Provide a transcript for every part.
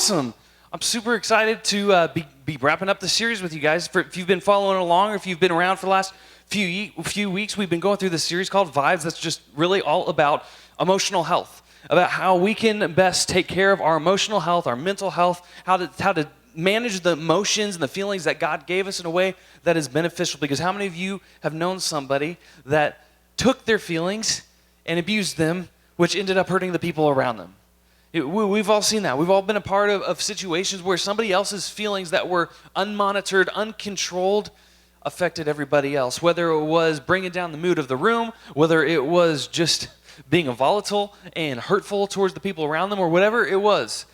awesome. I'm super excited to be wrapping up the series with you guys. If you've been following along or if you've been around for the last few weeks, we've been going through this series called Vibes that's just really all about emotional health, about how we can best take care of our emotional health, our mental health, how to manage the emotions and the feelings that God gave us in a way that is beneficial. Because how many of you have known somebody that took their feelings and abused them, which ended up hurting the people around them? We've all seen that. We've all been a part of situations where somebody else's feelings that were unmonitored, uncontrolled, affected everybody else. Whether it was bringing down the mood of the room, whether it was just being volatile and hurtful towards the people around them, or whatever it was.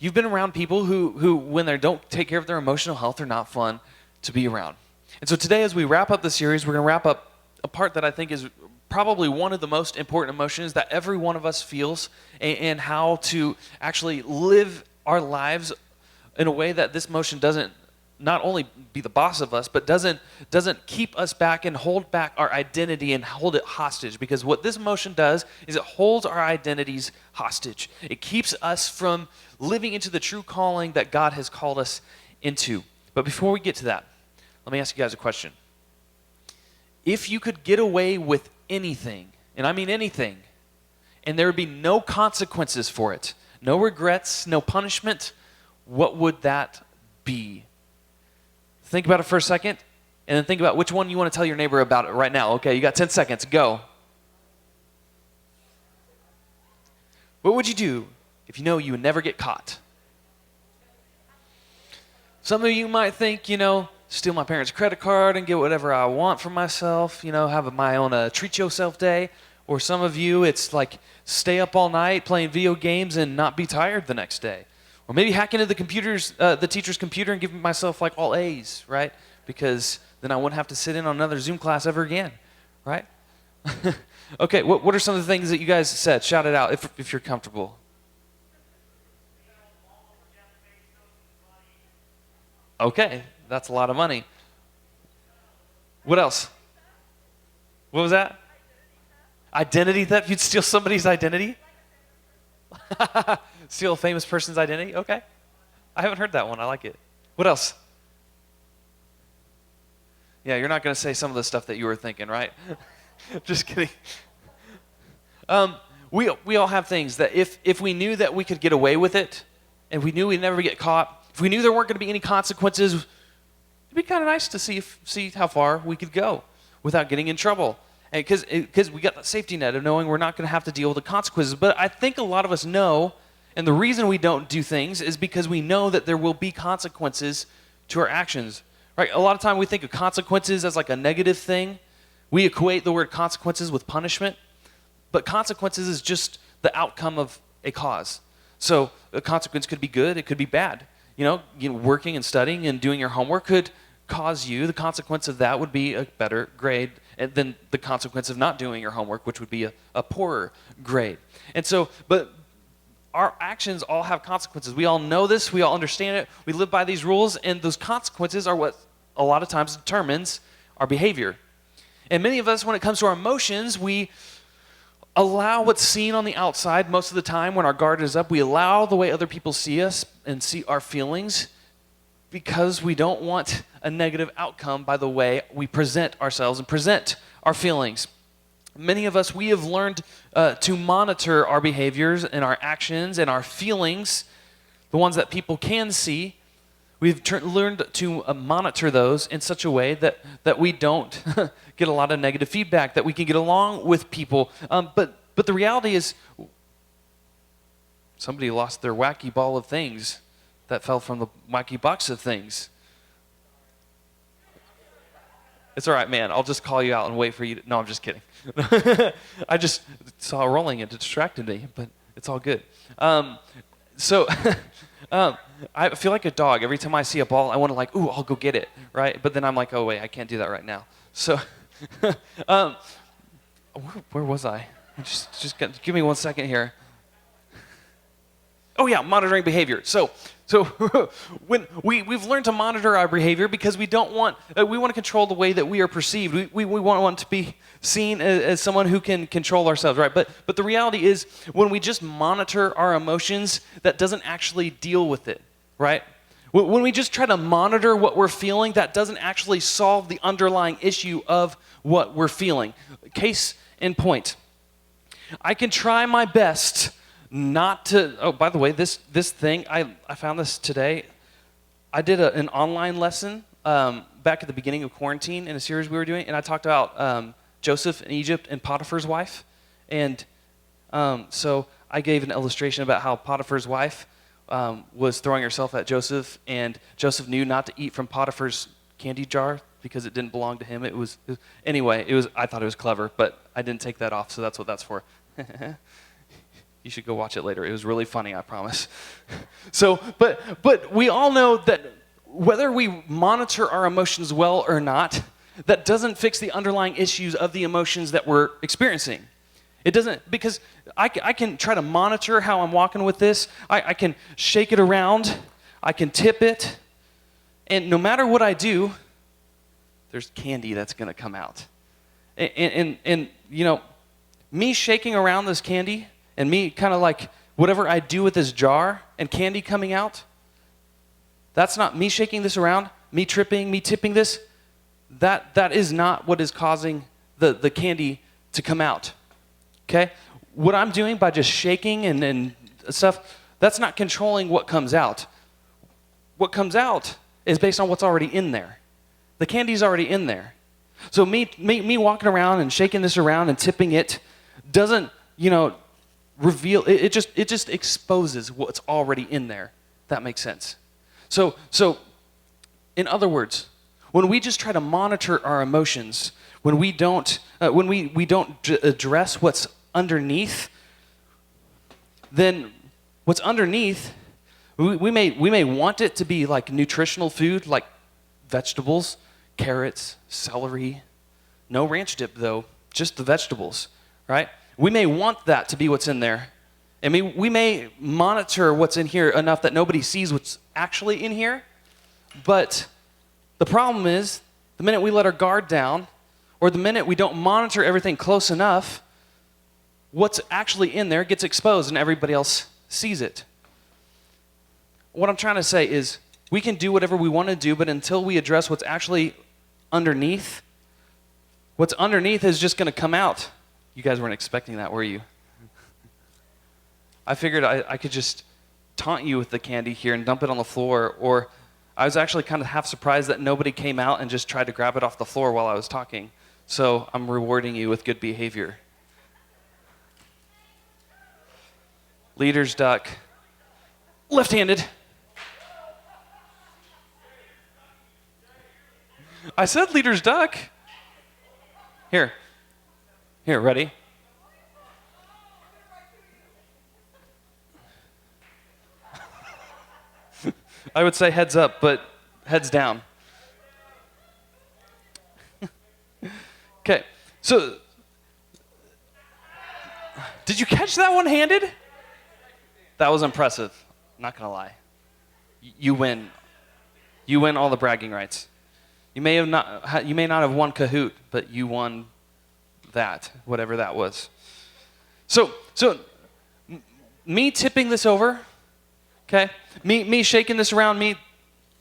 You've been around people who when they don't take care of their emotional health, are not fun to be around. And so today, as we wrap up the series, we're going to wrap up a part that I think is probably one of the most important emotions that every one of us feels, and how to actually live our lives in a way that this emotion doesn't not only be the boss of us, but doesn't keep us back and hold back our identity and hold it hostage. Because what this emotion does is it holds our identities hostage. It keeps us from living into the true calling that God has called us into. But before we get to that, let me ask you guys a question. If you could get away with anything, and I mean anything, and there would be no consequences for it, no regrets, no punishment, what would that be? Think about it for a second, and then think about which one you want to tell your neighbor about it right now. Okay, you got 10 seconds. Go. What would you do if you know you would never get caught? Some of you might think, steal my parents' credit card and get whatever I want for myself, have my own treat yourself day. Or some of you, it's like stay up all night playing video games and not be tired the next day. Or maybe hack into the teacher's computer and give myself like all A's, right? Because then I wouldn't have to sit in on another Zoom class ever again, right? Okay, what are some of the things that you guys said? Shout it out if you're comfortable. Okay, that's a lot of money. What else? What was that? Identity theft? You'd steal somebody's identity? Steal a famous person's identity? Okay. I haven't heard that one. I like it. What else? Yeah, you're not going to say some of the stuff that you were thinking, right? Just kidding. We all have things that if we knew that we could get away with it, and we knew we'd never get caught, if we knew there weren't going to be any consequences, it'd be kind of nice to see how far we could go without getting in trouble. Because we got the safety net of knowing we're not going to have to deal with the consequences. But I think a lot of us know, and the reason we don't do things is because we know that there will be consequences to our actions. Right? A lot of time we think of consequences as like a negative thing. We equate the word consequences with punishment. But consequences is just the outcome of a cause. So a consequence could be good, it could be bad. Working and studying and doing your homework could cause you, the consequence of that would be a better grade than the consequence of not doing your homework, which would be a poorer grade. And so, but our actions all have consequences. We all know this, we all understand it, we live by these rules, and those consequences are what a lot of times determines our behavior. And many of us, when it comes to our emotions, we allow what's seen on the outside most of the time when our guard is up. We allow the way other people see us and see our feelings because we don't want a negative outcome by the way we present ourselves and present our feelings. Many of us, we have learned to monitor our behaviors and our actions and our feelings, the ones that people can see. We've learned to monitor those in such a way that we don't get a lot of negative feedback, that we can get along with people. But the reality is somebody lost their wacky ball of things that fell from the wacky box of things. It's all right, man. I'll just call you out and wait for you to... No, I'm just kidding. I just saw it rolling and it distracted me, but it's all good. I feel like a dog. Every time I see a ball, I want to I'll go get it, right? But then I'm like, oh, wait, I can't do that right now. So, where was I? Just give me 1 second here. Oh yeah, monitoring behavior. So when we've learned to monitor our behavior because we want to control the way that we are perceived. We want to be seen as someone who can control ourselves, right? But the reality is when we just monitor our emotions, that doesn't actually deal with it, right? When we just try to monitor what we're feeling, that doesn't actually solve the underlying issue of what we're feeling. Case in point, I can try my best not to, oh, by the way, this thing, I found this today. I did an online lesson back at the beginning of quarantine in a series we were doing, and I talked about Joseph in Egypt and Potiphar's wife. And so I gave an illustration about how Potiphar's wife was throwing herself at Joseph, and Joseph knew not to eat from Potiphar's candy jar because it didn't belong to him. Anyway, I thought it was clever, but I didn't take that off, so that's what that's for. You should go watch it later. It was really funny, I promise. So, but we all know that whether we monitor our emotions well or not, that doesn't fix the underlying issues of the emotions that we're experiencing. It doesn't, because I can try to monitor how I'm walking with this. I can shake it around. I can tip it. And no matter what I do, there's candy that's going to come out. And you know, me shaking around this candy and me kind of like whatever I do with this jar and candy coming out, that's not me shaking this around, me tripping, me tipping this. That is not what is causing the candy to come out. Okay? What I'm doing by just shaking and stuff, that's not controlling what comes out. What comes out is based on what's already in there. The candy's already in there. So me walking around and shaking this around and tipping it doesn't, reveal, it just exposes what's already in there. That makes sense. So in other words, when we just try to monitor our emotions, when we don't address what's underneath, then what's underneath, we may want it to be like nutritional food, like vegetables, carrots, celery. No ranch dip though, just the vegetables, right? We may want that to be what's in there. We may monitor what's in here enough that nobody sees what's actually in here, but the problem is, the minute we let our guard down, or the minute we don't monitor everything close enough, what's actually in there gets exposed and everybody else sees it. What I'm trying to say is, we can do whatever we want to do, but until we address what's actually underneath, what's underneath is just going to come out. You guys weren't expecting that, were you? I figured I could just taunt you with the candy here and dump it on the floor, or I was actually kind of half surprised that nobody came out and just tried to grab it off the floor while I was talking. So I'm rewarding you with good behavior. Leader's duck. Left-handed. I said leader's duck. Here, ready? I would say heads up, but heads down. Okay, so did you catch that one-handed? That was impressive. Not gonna lie. You win. You win all the bragging rights. You may not have won Kahoot, but you won that, whatever that was. So me tipping this over, okay? Me shaking this around, me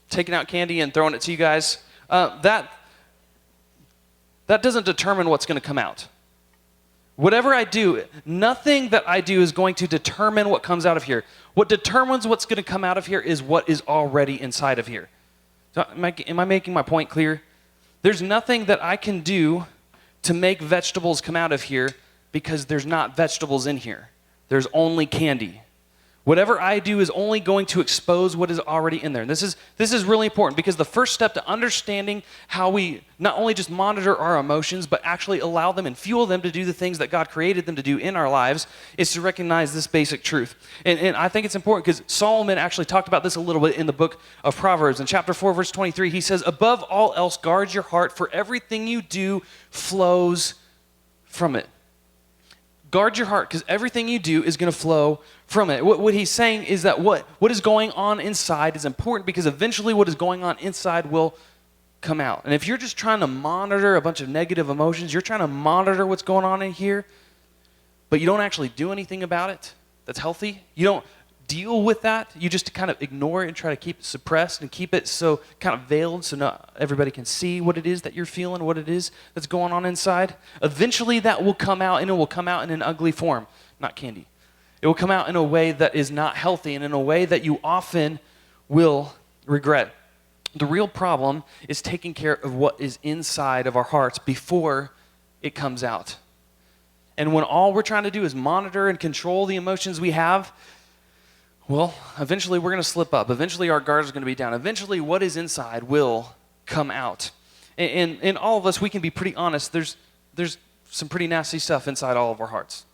taking out candy and throwing it to you guys, that doesn't determine what's going to come out. Whatever I do, nothing that I do is going to determine what comes out of here. What determines what's going to come out of here is what is already inside of here. So am I making my point clear? There's nothing that I can do to make vegetables come out of here because there's not vegetables in here. There's only candy. Whatever I do is only going to expose what is already in there. And this is really important because the first step to understanding how we not only just monitor our emotions, but actually allow them and fuel them to do the things that God created them to do in our lives is to recognize this basic truth. And I think it's important because Solomon actually talked about this a little bit in the book of Proverbs. In chapter 4, verse 23, he says, "Above all else, guard your heart, for everything you do flows from it." Guard your heart because everything you do is going to flow from it. What he's saying is that what is going on inside is important because eventually what is going on inside will come out. And if you're just trying to monitor a bunch of negative emotions, you're trying to monitor what's going on in here, but you don't actually do anything about it that's healthy, you don't deal with that, you just kind of ignore it and try to keep it suppressed and keep it so kind of veiled so not everybody can see what it is that you're feeling, what it is that's going on inside, eventually that will come out, and it will come out in an ugly form, not candy. It will come out in a way that is not healthy and in a way that you often will regret. The real problem is taking care of what is inside of our hearts before it comes out. And when all we're trying to do is monitor and control the emotions we have, well, eventually we're going to slip up. Eventually our guards are going to be down. Eventually what is inside will come out. And all of us, we can be pretty honest. There's some pretty nasty stuff inside all of our hearts.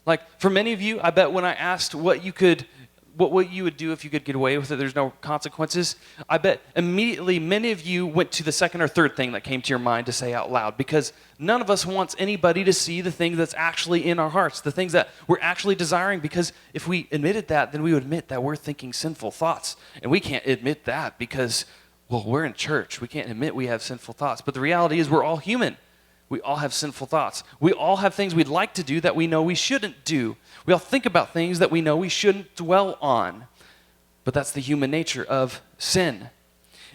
Like for many of you, I bet when I asked what you would do if you could get away with it, there's no consequences, I bet immediately many of you went to the second or third thing that came to your mind to say out loud, because none of us wants anybody to see the thing that's actually in our hearts, the things that we're actually desiring, because if we admitted that, then we would admit that we're thinking sinful thoughts. And we can't admit that because, well, we're in church. We can't admit we have sinful thoughts. But the reality is we're all human. We all have sinful thoughts. We all have things we'd like to do that we know we shouldn't do. We all think about things that we know we shouldn't dwell on. But that's the human nature of sin.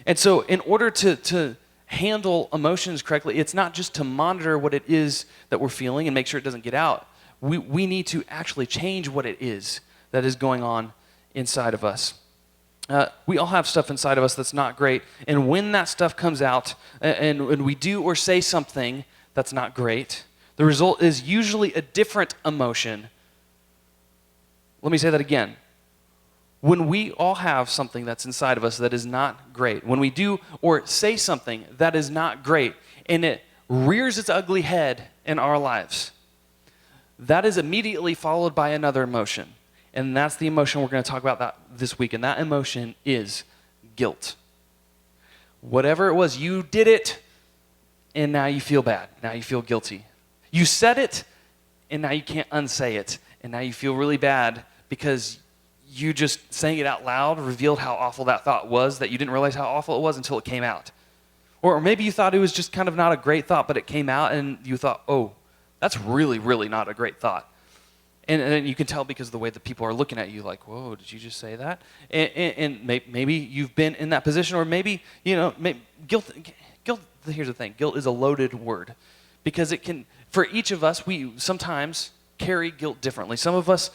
And so in order to handle emotions correctly, it's not just to monitor what it is that we're feeling and make sure it doesn't get out. We need to actually change what it is that is going on inside of us. We all have stuff inside of us that's not great. And when that stuff comes out and when we do or say something that's not great, the result is usually a different emotion. Let me say that again. When we all have something that's inside of us that is not great, when we do or say something that is not great, and it rears its ugly head in our lives, that is immediately followed by another emotion. And that's the emotion we're going to talk about this week. And that emotion is guilt. Whatever it was, you did it, and now you feel bad. Now you feel guilty. You said it, and now you can't unsay it. And now you feel really bad because you just saying it out loud revealed how awful that thought was, that you didn't realize how awful it was until it came out. Or maybe you thought it was just kind of not a great thought, but it came out, and you thought, oh, that's really, really not a great thought. And you can tell because of the way that people are looking at you, like, whoa, did you just say that? And maybe you've been in that position, or maybe, guilt, here's the thing, guilt is a loaded word. Because it can, for each of us, we sometimes carry guilt differently. Some of us,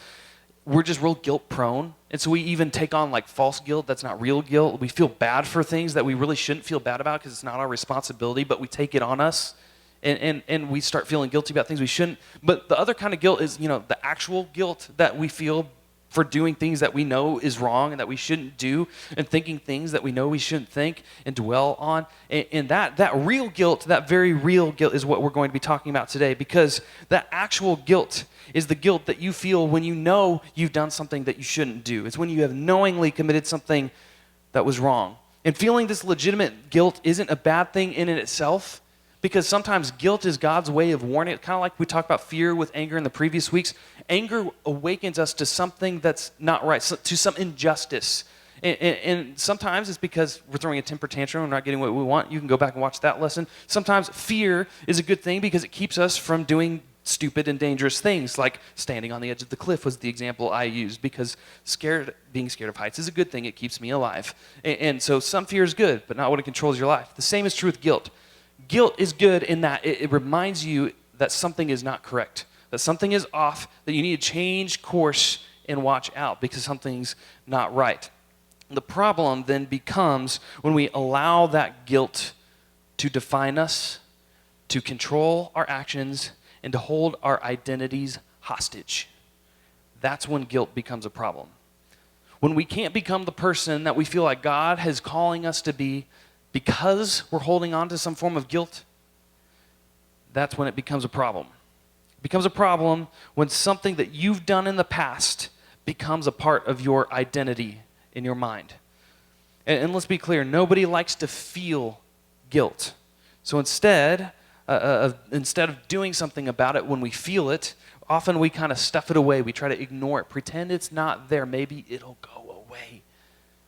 we're just real guilt prone. And so we even take on like false guilt that's not real guilt. We feel bad for things that we really shouldn't feel bad about because it's not our responsibility, but we take it on us. And we start feeling guilty about things we shouldn't. But the other kind of guilt is, the actual guilt that we feel for doing things that we know is wrong and that we shouldn't do, and thinking things that we know we shouldn't think and dwell on. And that real guilt, that very real guilt is what we're going to be talking about today, because that actual guilt is the guilt that you feel when you know you've done something that you shouldn't do. It's when you have knowingly committed something that was wrong. And feeling this legitimate guilt isn't a bad thing in and itself, because sometimes guilt is God's way of warning. Kind of like we talked about fear with anger in the previous weeks. Anger awakens us to something that's not right, to some injustice. And sometimes it's because we're throwing a temper tantrum and not getting what we want. You can go back and watch that lesson. Sometimes fear is a good thing because it keeps us from doing stupid and dangerous things, like standing on the edge of the cliff was the example I used, because being scared of heights is a good thing. It keeps me alive. And so some fear is good, but not when it controls your life. The same is true with guilt. Guilt is good in that it reminds you that something is not correct, that something is off, that you need to change course and watch out because something's not right. The problem then becomes when we allow that guilt to define us, to control our actions, and to hold our identities hostage. That's when guilt becomes a problem. When we can't become the person that we feel like God is calling us to be because we're holding on to some form of guilt, that's when it becomes a problem. It becomes a problem when something that you've done in the past becomes a part of your identity in your mind. And let's be clear, nobody likes to feel guilt. So instead, instead of doing something about it when we feel it, often we kind of stuff it away. We try to ignore it, pretend it's not there. Maybe it'll go away.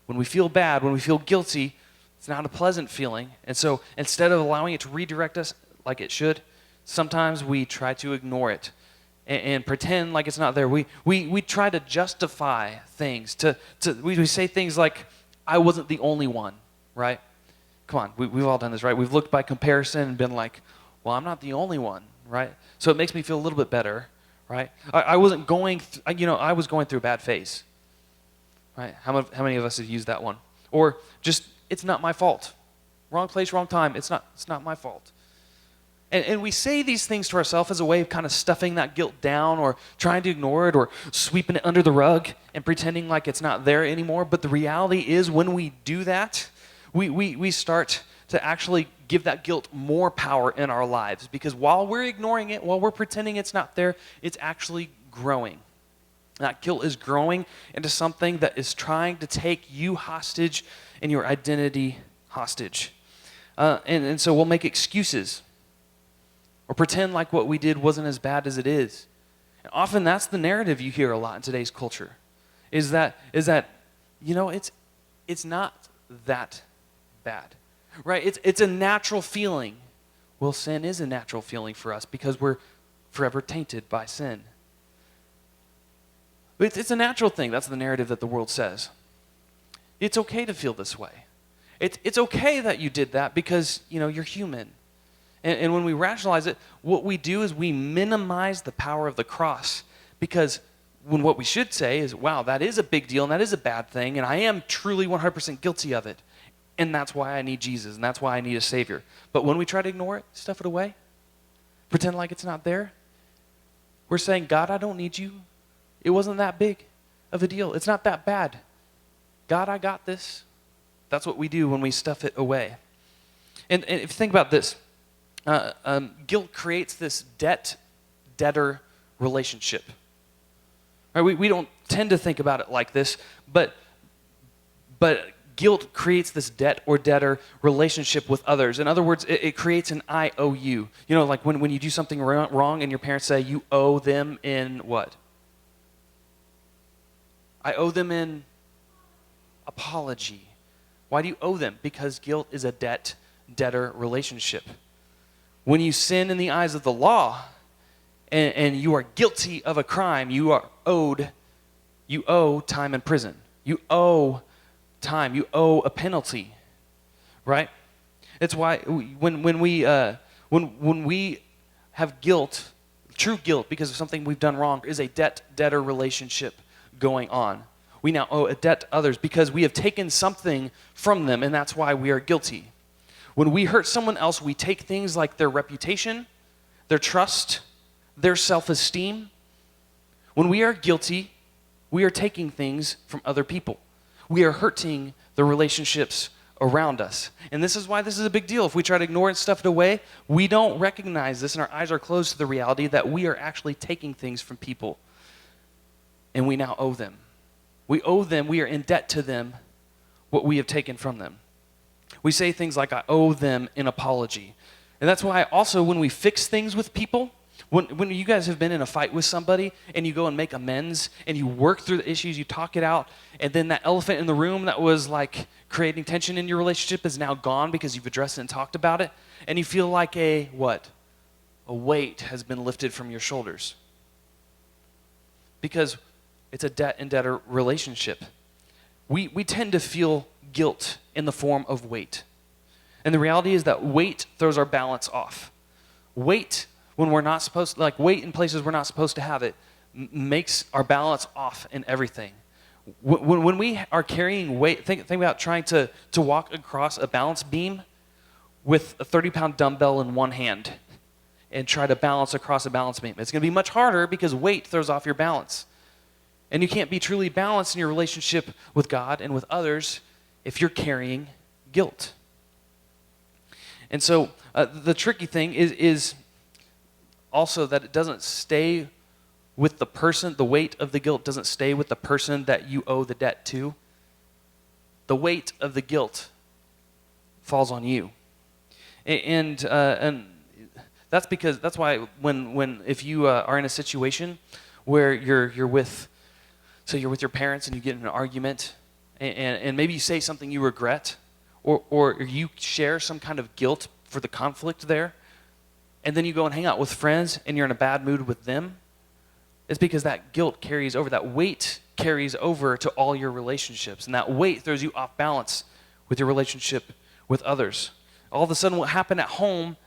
When we feel bad, when we feel guilty, it's not a pleasant feeling. And so instead of allowing it to redirect us like it should, sometimes we try to ignore it and pretend like it's not there. We try to justify things. We say things like, I wasn't the only one, right? Come on, we've all done this, right? We've looked by comparison and been like, well, I'm not the only one, right? So it makes me feel a little bit better, right? I was going through a bad phase, right? How many of us have used that one? Or just, it's not my fault. Wrong place, wrong time. It's not my fault. And we say these things to ourselves as a way of kind of stuffing that guilt down or trying to ignore it or sweeping it under the rug and pretending like it's not there anymore. But the reality is when we do that, we start to actually give that guilt more power in our lives, because while we're ignoring it, while we're pretending it's not there, it's actually growing. That guilt is growing into something that is trying to take you hostage and your identity hostage. And so we'll make excuses or pretend like what we did wasn't as bad as it is. And often that's the narrative you hear a lot in today's culture, is that it's not that bad, right? It's a natural feeling. Well, sin is a natural feeling for us because we're forever tainted by sin. But it's a natural thing. That's the narrative that the world says. It's okay to feel this way. It's okay that you did that because, you're human. And when we rationalize it, what we do is we minimize the power of the cross, because when what we should say is, wow, that is a big deal and that is a bad thing, and I am truly 100% guilty of it. And that's why I need Jesus, and that's why I need a Savior. But when we try to ignore it, stuff it away, pretend like it's not there, we're saying, God, I don't need you. It wasn't that big of a deal. It's not that bad. God, I got this. That's what we do when we stuff it away. And if you think about this, guilt creates this debtor relationship. Right? We don't tend to think about it like this, but guilt creates this debt or debtor relationship with others. In other words, it creates an I owe you. Like when you do something wrong and your parents say you owe them in what? I owe them in apology. Why do you owe them? Because guilt is a debtor relationship. When you sin in the eyes of the law and you are guilty of a crime, you owe time in prison. You owe time. You owe a penalty, right? It's why when we have guilt, true guilt because of something we've done wrong, is a debtor relationship going on. We now owe a debt to others because we have taken something from them, and that's why we are guilty. When we hurt someone else, we take things like their reputation, their trust, their self-esteem. When we are guilty, we are taking things from other people. We are hurting the relationships around us. And this is why this is a big deal. If we try to ignore it and stuff it away, we don't recognize this, and our eyes are closed to the reality that we are actually taking things from people, and we now owe them. We owe them, we are in debt to them, what we have taken from them. We say things like, I owe them an apology. And that's why also when we fix things with people, when you guys have been in a fight with somebody and you go and make amends and you work through the issues, you talk it out, and then that elephant in the room that was like creating tension in your relationship is now gone because you've addressed it and talked about it, and you feel like a weight has been lifted from your shoulders. Because it's a debt and debtor relationship. We tend to feel guilt in the form of weight. And the reality is that weight throws our balance off. Weight, when we're not supposed to, weight in places we're not supposed to have it, makes our balance off in everything. When we are carrying weight, think about trying to walk across a balance beam with a 30-pound dumbbell in one hand and try to balance across a balance beam. It's going to be much harder because weight throws off your balance. And you can't be truly balanced in your relationship with God and with others if you're carrying guilt. And so the tricky thing is also that it doesn't stay with the person. The weight of the guilt doesn't stay with the person that you owe the debt to. The weight of the guilt falls on you. And That's why when if you are in a situation where you're with your parents and you get in an argument, and maybe you say something you regret, or you share some kind of guilt for the conflict there, and then you go and hang out with friends and you're in a bad mood with them, it's because that guilt carries over, that weight carries over to all your relationships, and that weight throws you off balance with your relationship with others. All of a sudden, what happened at home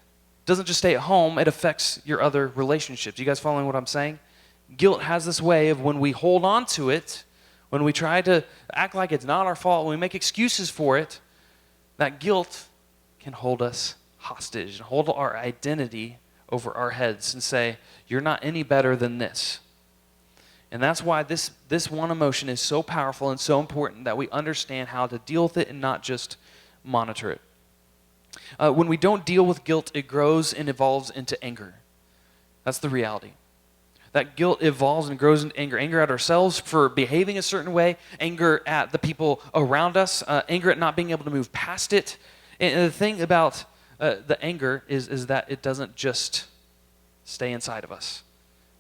doesn't just stay at home, it affects your other relationships. You guys following what I'm saying? Guilt has this way of, when we hold on to it, when we try to act like it's not our fault, when we make excuses for it, that guilt can hold us hostage and hold our identity over our heads and say, you're not any better than this. And that's why this one emotion is so powerful and so important, that we understand how to deal with it and not just monitor it. When we don't deal with guilt, it grows and evolves into anger. That's the reality. That guilt evolves and grows into anger. Anger at ourselves for behaving a certain way, anger at the people around us, anger at not being able to move past it. And the thing about the anger is that it doesn't just stay inside of us.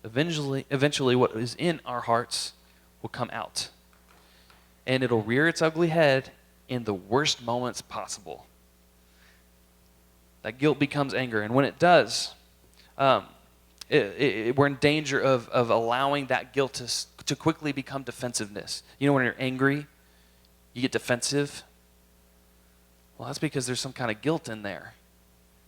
Eventually, what is in our hearts will come out. And it'll rear its ugly head in the worst moments possible. That guilt becomes anger. And when it does, we're in danger of allowing that guilt to quickly become defensiveness. You know, when you're angry, you get defensive. Well, that's because there's some kind of guilt in there.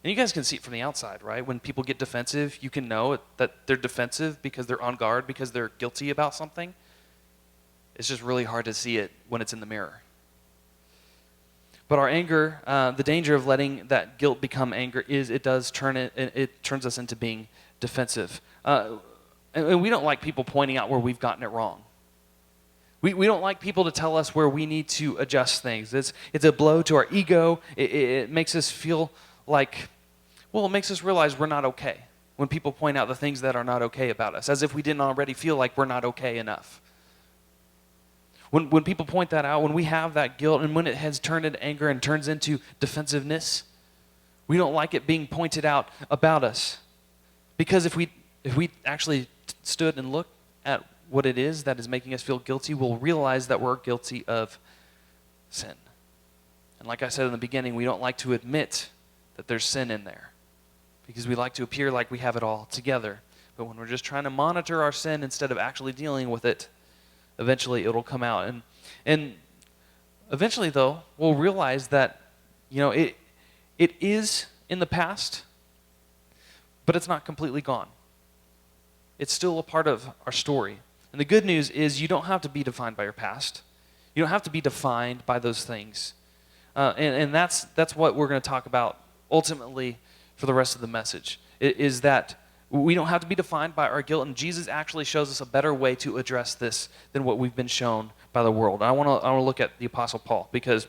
And you guys can see it from the outside, right? When people get defensive, you can know that they're defensive because they're on guard, because they're guilty about something. It's just really hard to see it when it's in the mirror. But our anger, the danger of letting that guilt become anger is it turns us into being defensive. And we don't like people pointing out where we've gotten it wrong. We don't like people to tell us where we need to adjust things. It's a blow to our ego. It makes us feel like, it makes us realize we're not okay when people point out the things that are not okay about us, as if we didn't already feel like we're not okay enough. When people point that out, when we have that guilt, and when it has turned into anger and turns into defensiveness, we don't like it being pointed out about us. Because if we actually stood and looked at what it is that is making us feel guilty, we'll realize that we're guilty of sin. And like I said in the beginning, we don't like to admit that there's sin in there, because we like to appear like we have it all together. But when we're just trying to monitor our sin instead of actually dealing with it, eventually it'll come out. And eventually, though, we'll realize that, it is in the past, but it's not completely gone. It's still a part of our story. And the good news is you don't have to be defined by your past. You don't have to be defined by those things. And that's what we're going to talk about ultimately for the rest of the message, is that we don't have to be defined by our guilt, and Jesus actually shows us a better way to address this than what we've been shown by the world. I want to look at the Apostle Paul, because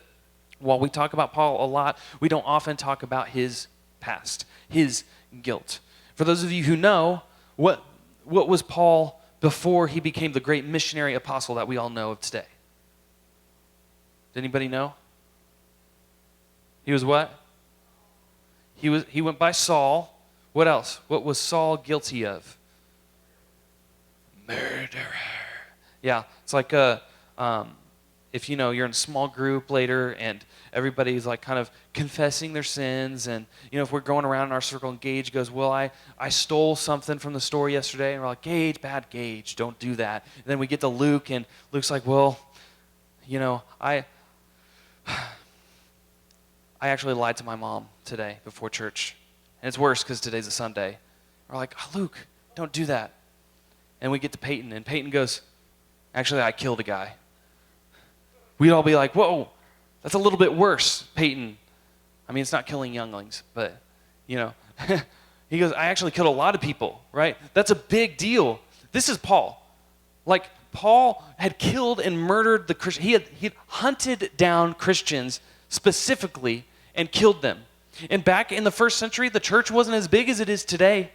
while we talk about Paul a lot, we don't often talk about his past, his guilt. For those of you who know, what was Paul before he became the great missionary apostle that we all know of today? Does anybody know? He was what? He went by Saul. What else? What was Saul guilty of? Murderer. Yeah, it's like if you're in a small group later and everybody's like kind of confessing their sins, and if we're going around in our circle and Gage goes, well, I stole something from the store yesterday, and we're like, Gage, bad Gage, don't do that. And then we get to Luke, and Luke's like, well, I actually lied to my mom today before church. And it's worse because today's a Sunday. We're like, oh, Luke, don't do that. And we get to Peyton, and Peyton goes, actually, I killed a guy. We'd all be like, whoa, that's a little bit worse, Peyton. I mean, it's not killing younglings, but, He goes, I actually killed a lot of people, right? That's a big deal. This is Paul. Like, Paul had killed and murdered the Christians. He had hunted down Christians specifically and killed them. And back in the first century, the church wasn't as big as it is today.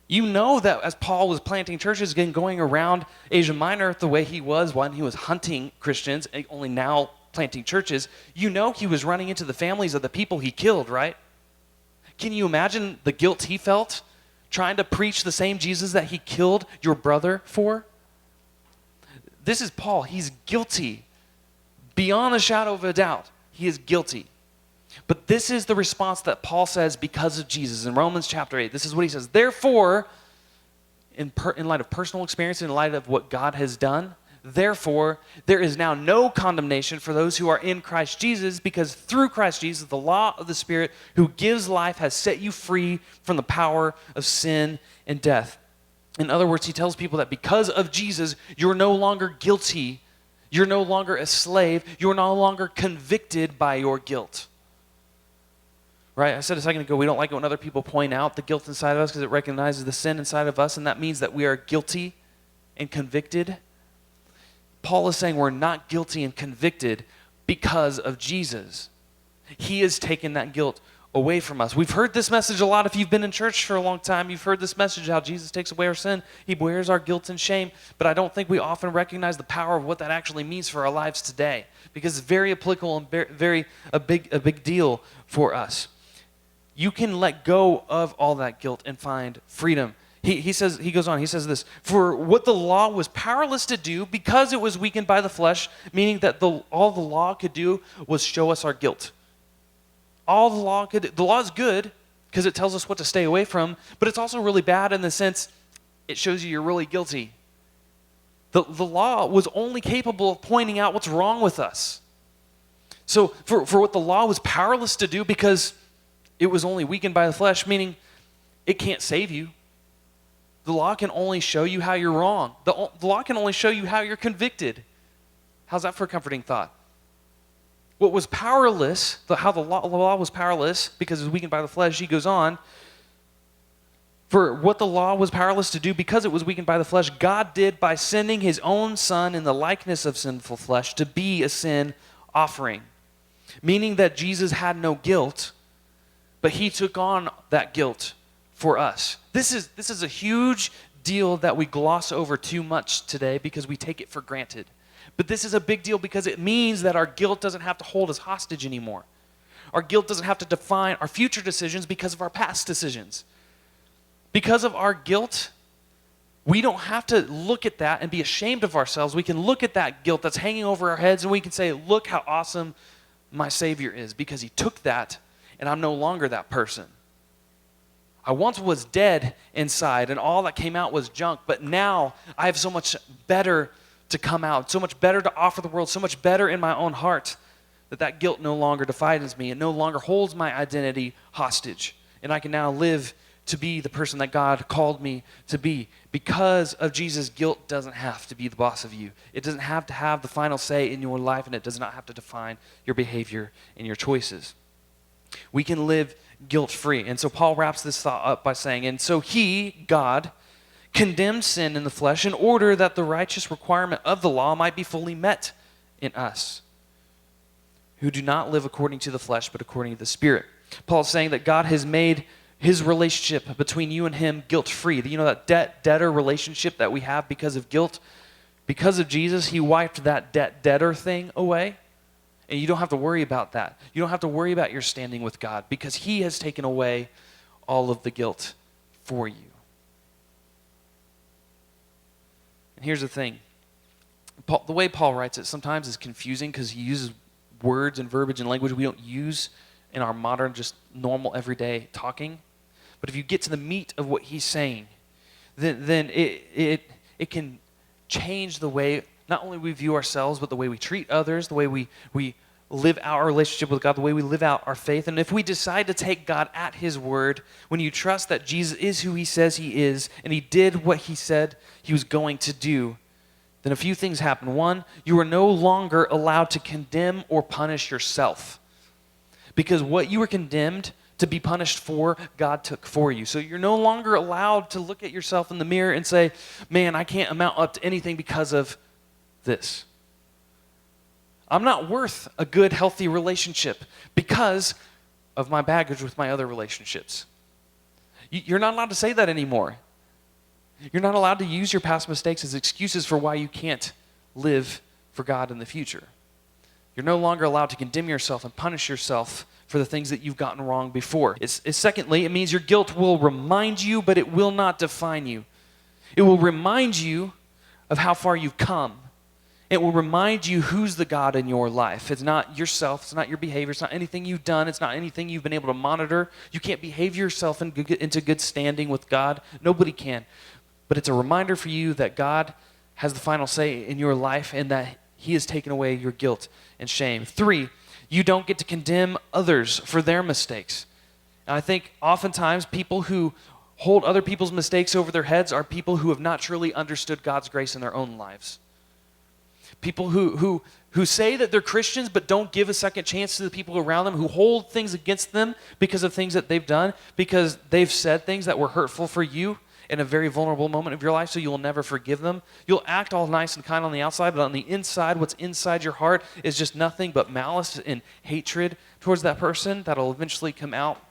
You know that as Paul was planting churches and going around Asia Minor the way he was when he was hunting Christians, and only now planting churches, he was running into the families of the people he killed, right? Can you imagine the guilt he felt trying to preach the same Jesus that he killed your brother for? This is Paul. He's guilty. Beyond a shadow of a doubt, he is guilty. But this is the response that Paul says because of Jesus. In Romans chapter 8, this is what he says. Therefore, in light of personal experience, in light of what God has done, therefore, there is now no condemnation for those who are in Christ Jesus, because through Christ Jesus, the law of the Spirit who gives life has set you free from the power of sin and death. In other words, he tells people that because of Jesus, you're no longer guilty. You're no longer a slave. You're no longer convicted by your guilt. Right? I said a second ago, we don't like it when other people point out the guilt inside of us because it recognizes the sin inside of us, and that means that we are guilty and convicted. Paul is saying we're not guilty and convicted because of Jesus. He has taken that guilt away from us. We've heard this message a lot. If you've been in church for a long time, you've heard this message, how Jesus takes away our sin. He bears our guilt and shame. But I don't think we often recognize the power of what that actually means for our lives today, because it's very applicable and a big deal for us. You can let go of all that guilt and find freedom. He goes on, he says this, for what the law was powerless to do because it was weakened by the flesh, meaning that all the law could do was show us our guilt. All the law is good because it tells us what to stay away from, but it's also really bad in the sense it shows you're really guilty. The law was only capable of pointing out what's wrong with us. So for what the law was powerless to do because it was only weakened by the flesh, meaning it can't save you. The law can only show you how you're wrong. The law can only show you how you're convicted. How's that for a comforting thought? What was powerless, how the law was powerless because it was weakened by the flesh, he goes on, for what the law was powerless to do because it was weakened by the flesh, God did by sending his own Son in the likeness of sinful flesh to be a sin offering. Meaning that Jesus had no guilt, but he took on that guilt for us. This is a huge deal that we gloss over too much today because we take it for granted. But this is a big deal because it means that our guilt doesn't have to hold us hostage anymore. Our guilt doesn't have to define our future decisions because of our past decisions. Because of our guilt, we don't have to look at that and be ashamed of ourselves. We can look at that guilt that's hanging over our heads and we can say, look how awesome my Savior is because he took that and I'm no longer that person. I once was dead inside and all that came out was junk, but now I have so much better to come out, so much better to offer the world, so much better in my own heart that guilt no longer defines me. It no longer holds my identity hostage. And I can now live to be the person that God called me to be. Because of Jesus, guilt doesn't have to be the boss of you. It doesn't have to have the final say in your life, and it does not have to define your behavior and your choices. We can live guilt-free. And so Paul wraps this thought up by saying, and so he, God, condemned sin in the flesh in order that the righteous requirement of the law might be fully met in us, who do not live according to the flesh, but according to the Spirit. Paul's saying that God has made his relationship between you and him guilt-free. You know that debt-debtor relationship that we have because of guilt? Because of Jesus, he wiped that debt-debtor thing away, and you don't have to worry about that. You don't have to worry about your standing with God because he has taken away all of the guilt for you. Here's the thing. The way Paul writes it sometimes is confusing because he uses words and verbiage and language we don't use in our modern, just normal, everyday talking. But if you get to the meat of what he's saying, then it can change the way not only we view ourselves, but the way we treat others, the way we live our relationship with God, the way we live out our faith. And if we decide to take God at his word, when you trust that Jesus is who he says he is, and he did what he said he was going to do, then a few things happen. One, you are no longer allowed to condemn or punish yourself. Because what you were condemned to be punished for, God took for you. So you're no longer allowed to look at yourself in the mirror and say, man, I can't amount up to anything because of this. I'm not worth a good, healthy relationship because of my baggage with my other relationships. You're not allowed to say that anymore. You're not allowed to use your past mistakes as excuses for why you can't live for God in the future. You're no longer allowed to condemn yourself and punish yourself for the things that you've gotten wrong before. Secondly, it means your guilt will remind you, but it will not define you. It will remind you of how far you've come. It will remind you who's the God in your life. It's not yourself. It's not your behavior. It's not anything you've done. It's not anything you've been able to monitor. You can't behave yourself into good standing with God. Nobody can. But it's a reminder for you that God has the final say in your life and that He has taken away your guilt and shame. 3, you don't get to condemn others for their mistakes. And I think oftentimes people who hold other people's mistakes over their heads are people who have not truly understood God's grace in their own lives. People who say that they're Christians but don't give a second chance to the people around them, who hold things against them because of things that they've done, because they've said things that were hurtful for you in a very vulnerable moment of your life, so you'll never forgive them. You'll act all nice and kind on the outside, but on the inside, what's inside your heart is just nothing but malice and hatred towards that person that'll eventually come out,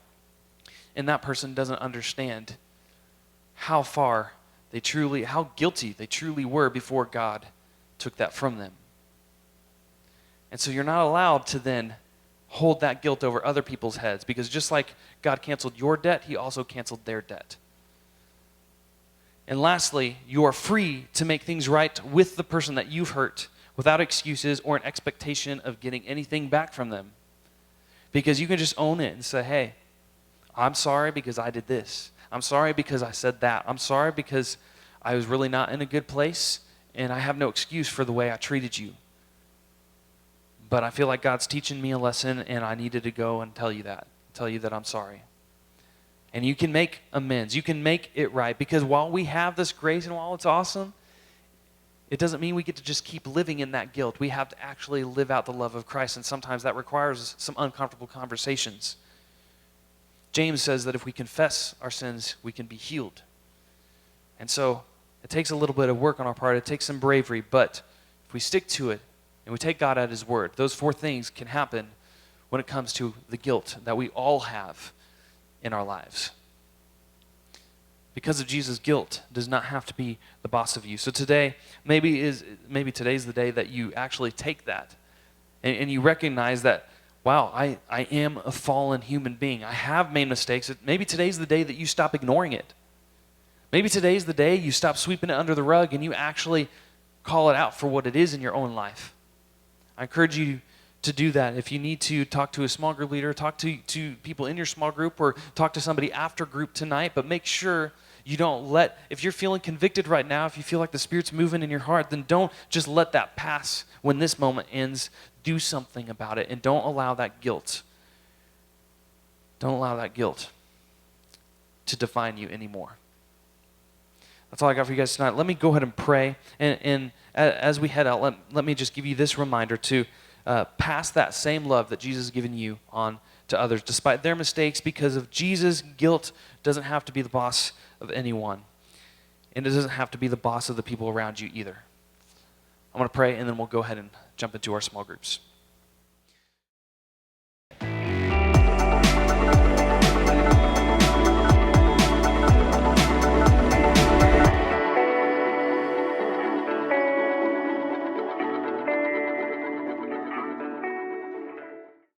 and that person doesn't understand how guilty they truly were before God took that from them. And so you're not allowed to then hold that guilt over other people's heads, because just like God canceled your debt, He also canceled their debt. And lastly, you are free to make things right with the person that you've hurt without excuses or an expectation of getting anything back from them. Because you can just own it and say, hey, I'm sorry because I did this. I'm sorry because I said that. I'm sorry because I was really not in a good place, and I have no excuse for the way I treated you. But I feel like God's teaching me a lesson, and I needed to go and tell you that I'm sorry. And you can make amends. You can make it right. Because while we have this grace and while it's awesome, it doesn't mean we get to just keep living in that guilt. We have to actually live out the love of Christ, and sometimes that requires some uncomfortable conversations. James says that if we confess our sins, we can be healed. And so it takes a little bit of work on our part. It takes some bravery. But if we stick to it and we take God at His word, those 4 things can happen when it comes to the guilt that we all have in our lives. Because of Jesus, guilt does not have to be the boss of you. So today, maybe today's the day that you actually take that and you recognize that, wow, I am a fallen human being. I have made mistakes. Maybe today's the day that you stop ignoring it. Maybe today's the day you stop sweeping it under the rug and you actually call it out for what it is in your own life. I encourage you to do that. If you need to, talk to a small group leader, talk to people in your small group, or talk to somebody after group tonight, but make sure you don't if you're feeling convicted right now, if you feel like the Spirit's moving in your heart, then don't just let that pass when this moment ends. Do something about it, and don't allow that guilt to define you anymore. That's all I got for you guys tonight. Let me go ahead and pray, and as we head out, let me just give you this reminder to pass that same love that Jesus has given you on to others, despite their mistakes. Because of Jesus, guilt doesn't have to be the boss of anyone, and it doesn't have to be the boss of the people around you either. I'm going to pray, and then we'll go ahead and jump into our small groups.